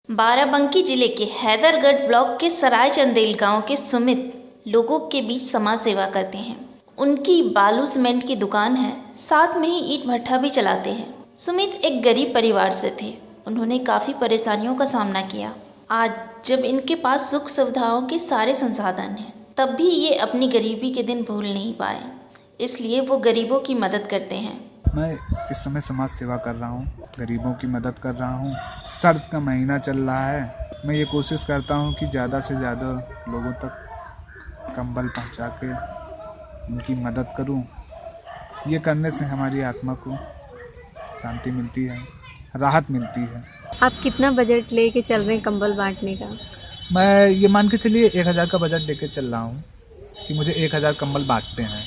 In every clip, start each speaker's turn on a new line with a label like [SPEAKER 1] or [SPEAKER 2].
[SPEAKER 1] बाराबंकी जिले के हैदरगढ़ ब्लॉक के सराय चंदेल गांव के सुमित लोगों के बीच समाज सेवा करते हैं। उनकी बालू सीमेंट की दुकान है, साथ में ही ईंट भट्ठा भी चलाते हैं। सुमित एक गरीब परिवार से थे। उन्होंने काफ़ी परेशानियों का सामना किया। आज जब इनके पास सुख सुविधाओं के सारे संसाधन हैं, तब भी ये अपनी गरीबी के दिन भूल नहीं पाए, इसलिए वो गरीबों की मदद करते हैं।
[SPEAKER 2] मैं इस समय समाज सेवा कर रहा हूँ, गरीबों की मदद कर रहा हूँ। सर्द का महीना चल रहा है। मैं ये कोशिश करता हूँ कि ज़्यादा से ज़्यादा लोगों तक कंबल पहुँचा के उनकी मदद करूँ। ये करने से हमारी आत्मा को शांति मिलती है, राहत मिलती है।
[SPEAKER 3] आप कितना बजट लेके चल रहे हैं कंबल बांटने का?
[SPEAKER 2] मैं ये मान के चलिए 1000 का बजट लेके चल रहा हूँ कि मुझे 1000 कंबल बांटते हैं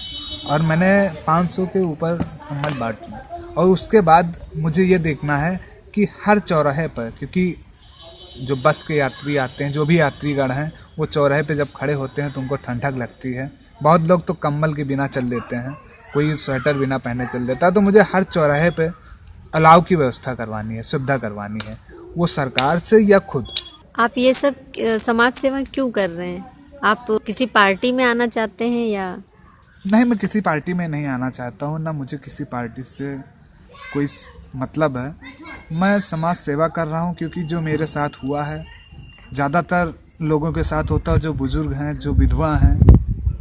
[SPEAKER 2] और मैंने 500 के ऊपर कंबल बांटे। और उसके बाद मुझे ये देखना है कि हर चौराहे पर, क्योंकि जो बस के यात्री आते हैं, जो भी यात्रीगण हैं, वो चौराहे पे जब खड़े होते हैं तो उनको ठंडक लगती है। बहुत लोग तो कंबल के बिना चल देते हैं, कोई स्वेटर बिना पहने चल देता है। तो मुझे हर चौराहे पे अलाव की व्यवस्था करवानी है, सुविधा करवानी है, वो सरकार से या खुद।
[SPEAKER 3] आप ये सब समाज सेवा क्यों कर रहे हैं? आप किसी पार्टी में आना चाहते हैं या?
[SPEAKER 2] नहीं, मैं किसी पार्टी में नहीं आना चाहता हूँ, ना मुझे किसी पार्टी से कोई मतलब है। मैं समाज सेवा कर रहा हूँ क्योंकि जो मेरे साथ हुआ है, ज़्यादातर लोगों के साथ होता है। जो बुजुर्ग हैं, जो विधवा हैं,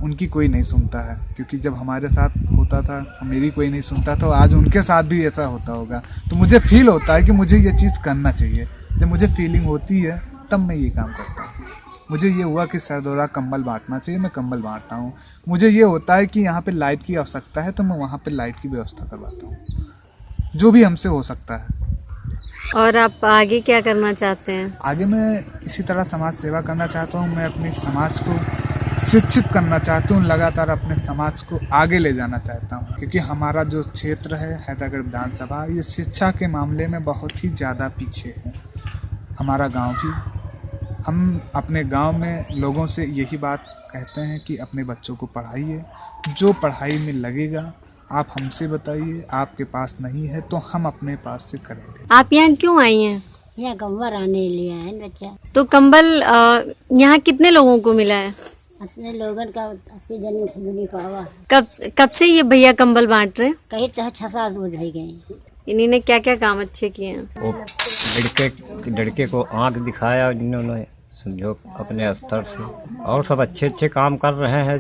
[SPEAKER 2] उनकी कोई नहीं सुनता है। क्योंकि जब हमारे साथ होता था, मेरी कोई नहीं सुनता था, आज उनके साथ भी ऐसा होता होगा। तो मुझे फील होता है कि मुझे ये चीज़ करना चाहिए। जब मुझे फीलिंग होती है तब मैं ये काम करता हूँ। मुझे ये हुआ कि सरदौरा कंबल बांटना चाहिए, मैं कंबल बांटता हूँ। मुझे ये होता है कि यहाँ पे लाइट की आवश्यकता है, तो मैं वहाँ पे लाइट की व्यवस्था करवाता हूँ, जो भी हमसे हो सकता है।
[SPEAKER 3] और आप आगे क्या करना चाहते हैं? आगे
[SPEAKER 2] मैं इसी तरह समाज सेवा करना चाहता हूँ। मैं अपने समाज को शिक्षित करना चाहता हूँ, लगातार अपने समाज को आगे ले जाना चाहता हूँ। क्योंकि हमारा जो क्षेत्र है हैदरगढ़ विधानसभा, ये शिक्षा के मामले में बहुत ही ज़्यादा पीछे है। हमारा गाँव भी, हम अपने गांव में लोगों से यही बात कहते हैं कि अपने बच्चों को पढ़ाइए, जो पढ़ाई में लगेगा आप हमसे बताइए। आपके पास नहीं है तो हम अपने पास से करेंगे।
[SPEAKER 3] आप यहाँ क्यों आई हैं?
[SPEAKER 4] यहाँ कंबल आने लिया है बच्चा।
[SPEAKER 3] तो कंबल यहाँ कितने लोगों को मिला है?
[SPEAKER 4] अपने लोगों का 80 जन से का हुआ।
[SPEAKER 3] कब से ये भैया कंबल बांट रहे हैं?
[SPEAKER 4] कहीं 6-7 रोज रह गए।
[SPEAKER 3] इन्हीं ने क्या क्या काम अच्छे किए हैं?
[SPEAKER 5] वो लड़के को आँख दिखाया इन्होंने, समझो अपने स्तर से। और सब अच्छे अच्छे काम कर रहे हैं,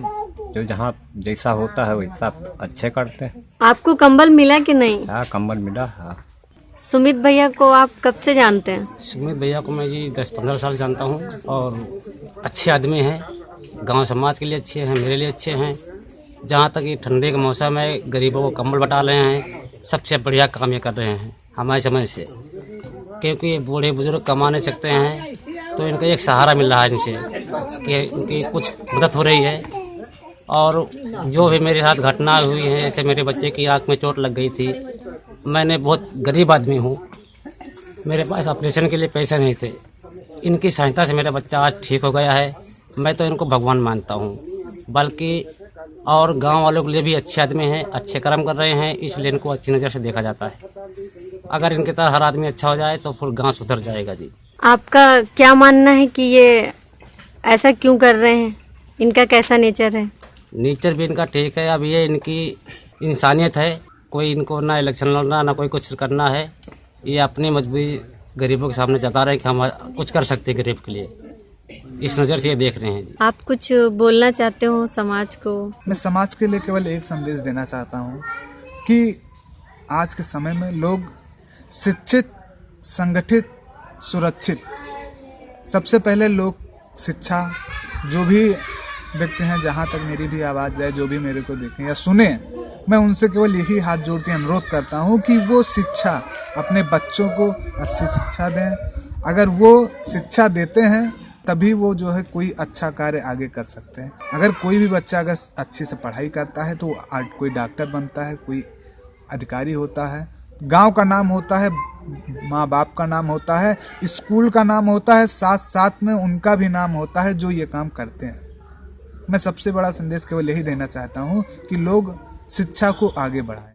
[SPEAKER 5] जो जहाँ जैसा होता है वैसा अच्छे करते हैं।
[SPEAKER 3] आपको कंबल मिला कि नहीं?
[SPEAKER 5] हाँ, कंबल मिला। हाँ।
[SPEAKER 3] सुमित भैया को आप कब से जानते हैं?
[SPEAKER 6] सुमित भैया को मैं जी 10-15 साल जानता हूँ और अच्छे आदमी हैं। गांव समाज के लिए अच्छे हैं, मेरे लिए अच्छे हैं। जहाँ तक ये ठंडे के मौसम में गरीबों को कंबल बटा रहे हैं, सबसे बढ़िया काम ये कर रहे हैं हमारे समझ से। क्योंकि ये बूढ़े बुजुर्ग कमा नहीं सकते हैं, तो इनका एक सहारा मिल रहा है इनसे कि इनकी कुछ मदद हो रही है। और जो भी मेरे साथ घटना हुई है, जैसे मेरे बच्चे की आँख में चोट लग गई थी, मैंने बहुत गरीब आदमी हूँ, मेरे पास ऑपरेशन के लिए पैसे नहीं थे। इनकी सहायता से मेरा बच्चा आज ठीक हो गया है। मैं तो इनको भगवान मानता हूँ, बल्कि और गांव वालों के लिए भी अच्छे आदमी हैं, अच्छे कर्म कर रहे हैं, इसलिए इनको अच्छी नज़र से देखा जाता है। अगर इनके तरह हर आदमी अच्छा हो जाए तो फिर गांव सुधर जाएगा जी।
[SPEAKER 3] आपका क्या मानना है कि ये ऐसा क्यों कर रहे हैं? इनका कैसा नेचर है?
[SPEAKER 6] नेचर भी इनका ठीक है। अब ये इनकी इंसानियत है। कोई इनको ना इलेक्शन लड़ना, ना कोई कुछ करना है। ये अपनी मजबूरी गरीबों के सामने जता रहे हैं कि हम कुछ कर सकते हैं गरीब के लिए। इस नज़र से ये देख रहे हैं।
[SPEAKER 3] आप कुछ बोलना चाहते हो समाज को?
[SPEAKER 2] मैं समाज के लिए केवल एक संदेश देना चाहता हूँ कि आज के समय में लोग शिक्षित, संगठित, सुरक्षित। सबसे पहले लोग शिक्षा, जो भी व्यक्ति हैं, जहाँ तक मेरी भी आवाज़ जाए, जो भी मेरे को देखें या सुने, मैं उनसे केवल यही हाथ जोड़ के अनुरोध करता हूँ कि वो शिक्षा अपने बच्चों को अच्छी शिक्षा दें। अगर वो शिक्षा देते हैं तभी वो जो है कोई अच्छा कार्य आगे कर सकते हैं। अगर कोई भी बच्चा अगर अच्छे से पढ़ाई करता है तो आज कोई डॉक्टर बनता है, कोई अधिकारी होता है, गांव का नाम होता है, माँ बाप का नाम होता है, स्कूल का नाम होता है, साथ साथ में उनका भी नाम होता है जो ये काम करते हैं। मैं सबसे बड़ा संदेश केवल यही देना चाहता हूँ कि लोग शिक्षा को आगे बढ़ाएं।